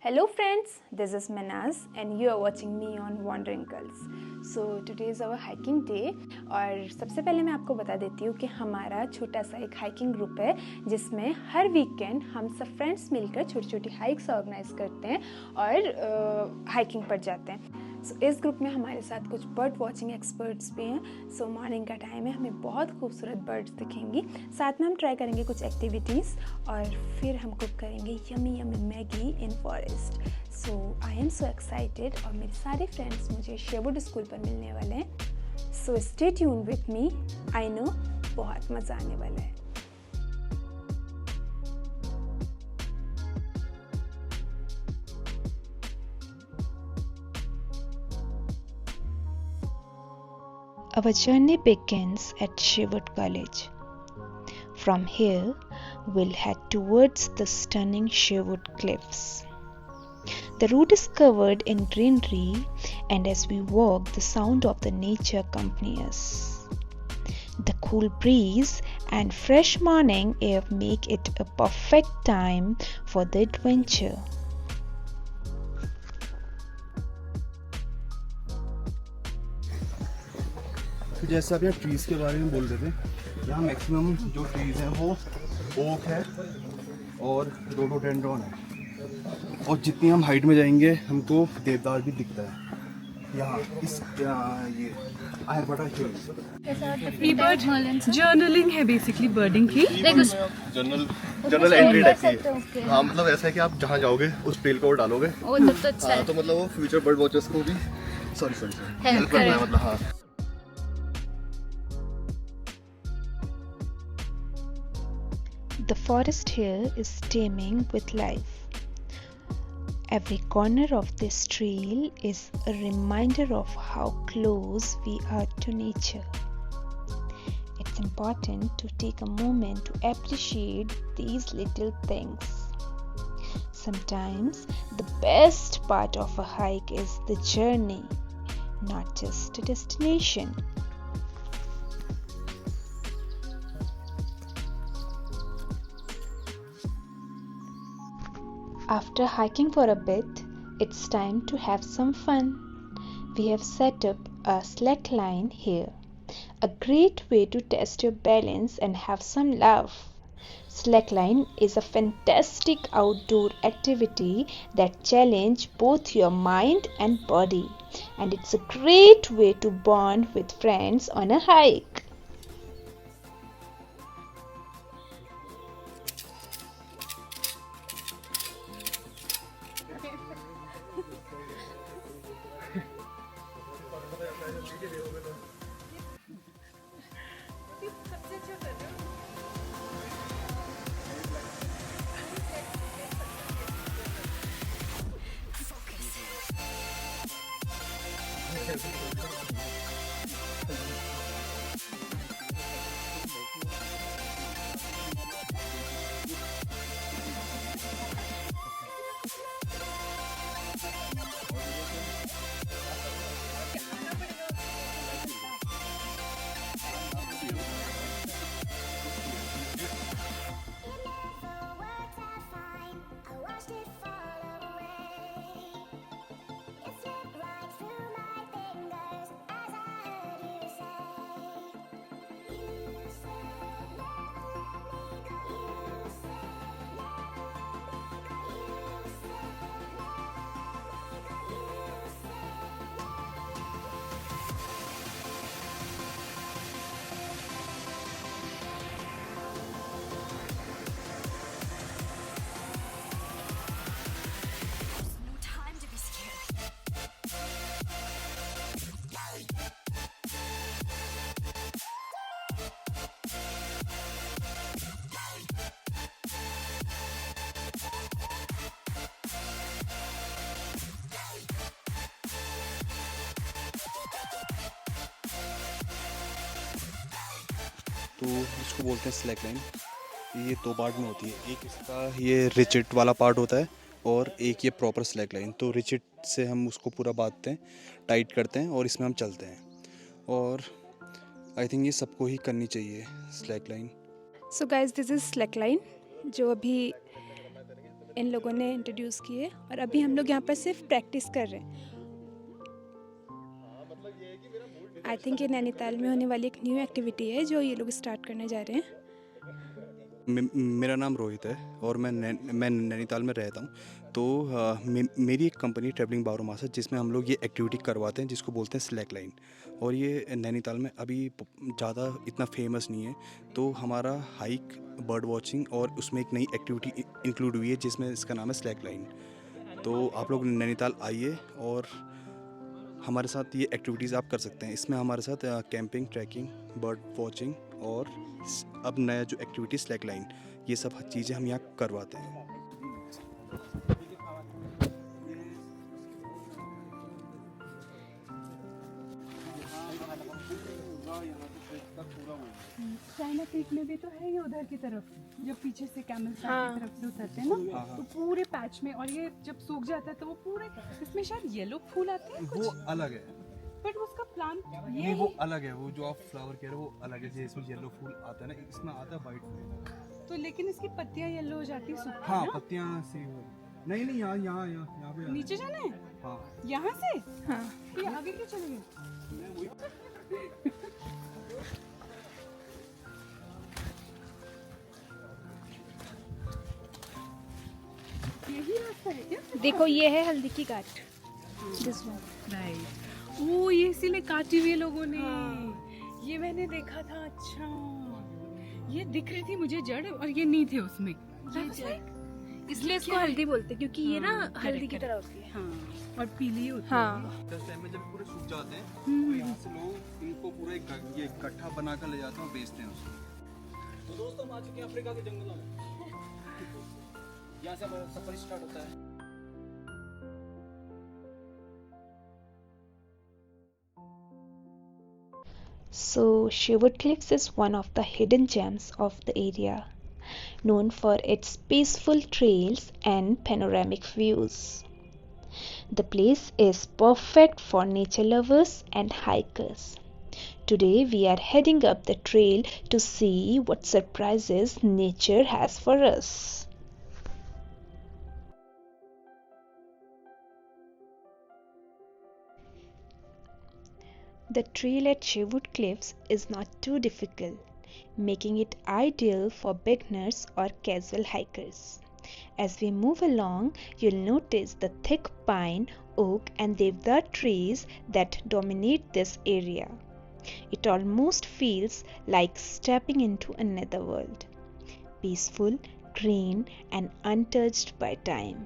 Hello friends, this is Manaz and you are watching me on Wandering Girls. So today is our hiking day और सबसे पहले मैं आपको बता देती हूँ कि हमारा छोटा सा एक हाइकिंग ग्रुप है जिसमें हर वीकेंड हम सब फ्रेंड्स मिलकर छोटी छोटी हाइक्स ऑर्गेनाइज करते हैं और हाइकिंग पर जाते हैं। इस ग्रुप में हमारे साथ कुछ बर्ड वॉचिंग एक्सपर्ट्स भी हैं। मॉर्निंग का टाइम है, हमें बहुत खूबसूरत बर्ड्स दिखेंगी। साथ में हम ट्राई करेंगे कुछ एक्टिविटीज़ और फिर हम कुक करेंगे yummy yummy Maggi in forest. I am so excited और मेरे सारे फ्रेंड्स मुझे शेरवुड स्कूल पर मिलने वाले हैं। Stay tune with me, I know बहुत मज़ा आने वाला है। Our journey begins at Sherwood College. From here, we'll head towards the stunning Sherwood Cliffs. The route is covered in greenery, and as we walk, the sound of the nature accompanies us. The cool breeze and fresh morning air make it a perfect time for the adventure. जैसे आप यहाँ trees के बारे में बोल रहे थे, यहाँ मैक्सिमम जो ट्रीज़ हैं वो ओक है और रोडोडेंड्रॉन है। और जितनी हम हाइट में जाएंगे हमको देवदार भी दिखता है यहाँ ये आयरबटा हिल्स। जर्नलिंग है बेसिकली बर्डिंग की। जनरल एंट्री टाइप की। हाँ, मतलब ऐसा है कि आप जहाँ जाओगे उस ट्रेल को डालोगे। तो मतलब वो फ्यूचर बर्ड वॉचर्स को भी सॉरी हेल्प करना है, मतलब हाँ। The forest here is teeming with life. Every corner of this trail is a reminder of how close we are to nature. It's important to take a moment to appreciate these little things. Sometimes the best part of a hike is the journey, not just a destination. After hiking for a bit, it's time to have some fun. We have set up a slack line here, a great way to test your balance and have some laugh. Slackline is a fantastic outdoor activity that challenges both your mind and body, and it's a great way to bond with friends on a hike. तो इसको बोलते हैं slack line. ये दो part में होती है, एक इसका ये रिचिट वाला पार्ट होता है और एक ये प्रॉपर स्लैक लाइन। तो रिचिट से हम उसको पूरा बांधते हैं, टाइट करते हैं और इसमें हम चलते हैं। और आई थिंक ये सबको ही करनी चाहिए slack line. Guys this is slack line जो अभी इन लोगों ने इंट्रोड्यूस किए और अभी हम लोग यहाँ पर सिर्फ प्रैक्टिस कर रहे हैं। आई थिंक ये नैनीताल में होने वाली एक न्यू एक्टिविटी है जो ये लोग स्टार्ट करने जा रहे हैं। मेरा नाम रोहित है और मैं नैनीताल में रहता हूँ। तो मेरी एक कंपनी ट्रैवलिंग बारोमास है जिसमें हम लोग ये एक्टिविटी करवाते हैं जिसको बोलते हैं स्लैक लाइन। और ये नैनीताल में अभी ज़्यादा इतना फेमस नहीं है। तो हमारा हाइक, बर्ड वॉचिंग और उसमें एक नई एक्टिविटी इंक्लूड हुई है जिसमें इसका नाम है स्लैक लाइन। तो आप लोग नैनीताल आइए और हमारे साथ ये एक्टिविटीज़ आप कर सकते हैं। इसमें हमारे साथ कैंपिंग, ट्रैकिंग, बर्ड वॉचिंग और अब नया जो एक्टिविटी स्लैक लाइन, ये सब चीज़ें हम यहाँ करवाते हैं। चाइना पीक में भी तो है ये उधर की तरफ, जब पीछे से कैमल की तरफ से उतरते हैं ना, तो पूरे पैच में, और ये जब सूख जाता है तो वो पूरे, इसमें शायद येलो फूल आते हैं कुछ, वो अलग है। बट उसका प्लांट नहीं, वो अलग है। वो जो आप फ्लावर कह रहे हो वो अलग है। जैसे इसमें येलो फूल आता है ना, इसमें आता है वाइट फूल। तो लेकिन इसकी पत्तियां येलो हो जाती है, सूखती हाँ, है ना? पत्तियां सी नहीं यहाँ पे नीचे जाना है। हाँ, यहाँ से हाँ, ये आगे क्यों चले गए? यही रास्ता है क्या? देखो ये है हल्दी की गांठ। This one. राइट, वो ये इसीलिए काटी हुई है लोगों ने। ये मैंने देखा था। अच्छा, ये दिख रही थी मुझे जड़, और ये नहीं थे उसमें। ये जड़, इसलिए इसको हल्दी बोलते हैं क्योंकि ये ना हल्दी की तरह होती है। हाँ, और पीली होती है। हाँ, दस टाइम में जब पूरे सूख जाते हैं तो यहाँ से लोग इनको पूरा ये गट्ठा बना कर ले जाते हैं और बेचते हैं उसको। तो दोस्तों, हम आ चुके हैं अफ्रीका के जंगलों में। यहाँ से हमारा सफर स्टार्ट होता है। So, Sherwood Cliffs is one of the hidden gems of the area, known for its peaceful trails and panoramic views. The place is perfect for nature lovers and hikers. Today, we are heading up the trail to see what surprises nature has for us. The trail at Sherwood Cliffs is not too difficult, making it ideal for beginners or casual hikers. As we move along, you'll notice the thick pine, oak, and deodar trees that dominate this area. It almost feels like stepping into another world, peaceful, green, and untouched by time.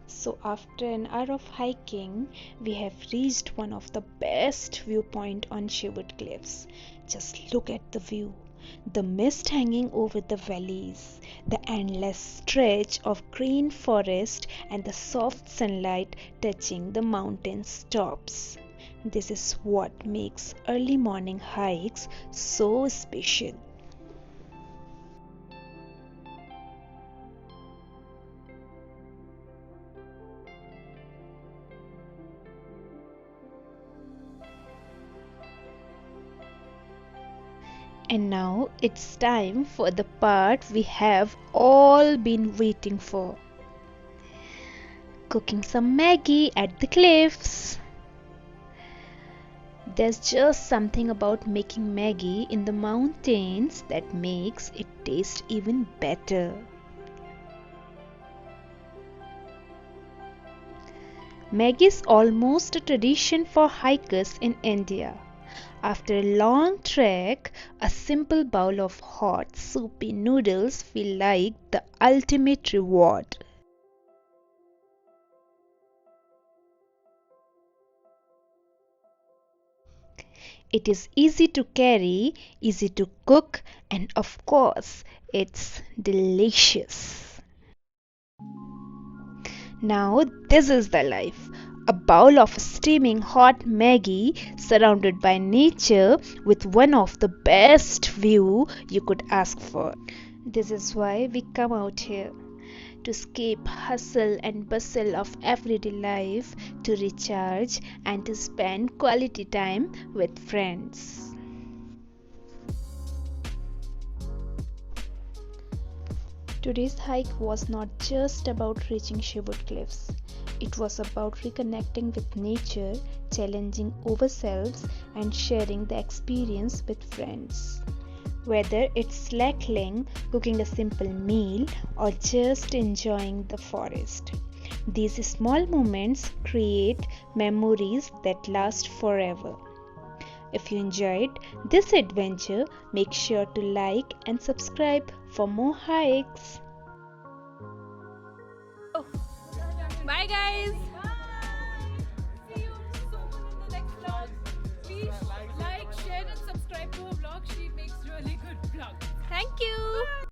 So after an hour of hiking, we have reached one of the best viewpoint on Sherwood Cliffs. Just look at the view. The mist hanging over the valleys, the endless stretch of green forest, and the soft sunlight touching the mountain's tops. This is what makes early morning hikes so special. And now it's time for the part we have all been waiting for. Cooking some Maggie at the cliffs. There's just something about making Maggie in the mountains that makes it taste even better. Maggie is almost a tradition for hikers in India. After a long trek, a simple bowl of hot, soupy noodles feel like the ultimate reward. It is easy to carry, easy to cook, and of course, it's delicious. Now, this is the life. A bowl of steaming hot Maggie surrounded by nature with one of the best view you could ask for. This is why we come out here to escape hustle and bustle of everyday life, to recharge and to spend quality time with friends. Today's hike was not just about reaching Sherwood Cliffs. It was about reconnecting with nature, challenging ourselves, and sharing the experience with friends. Whether it's slackling, cooking a simple meal, or just enjoying the forest, these small moments create memories that last forever. If you enjoyed this adventure, make sure to like and subscribe for more hikes. Bye guys. See you soon in the next vlog. Please like, share, and subscribe to her vlog. She makes really good vlogs. Thank you.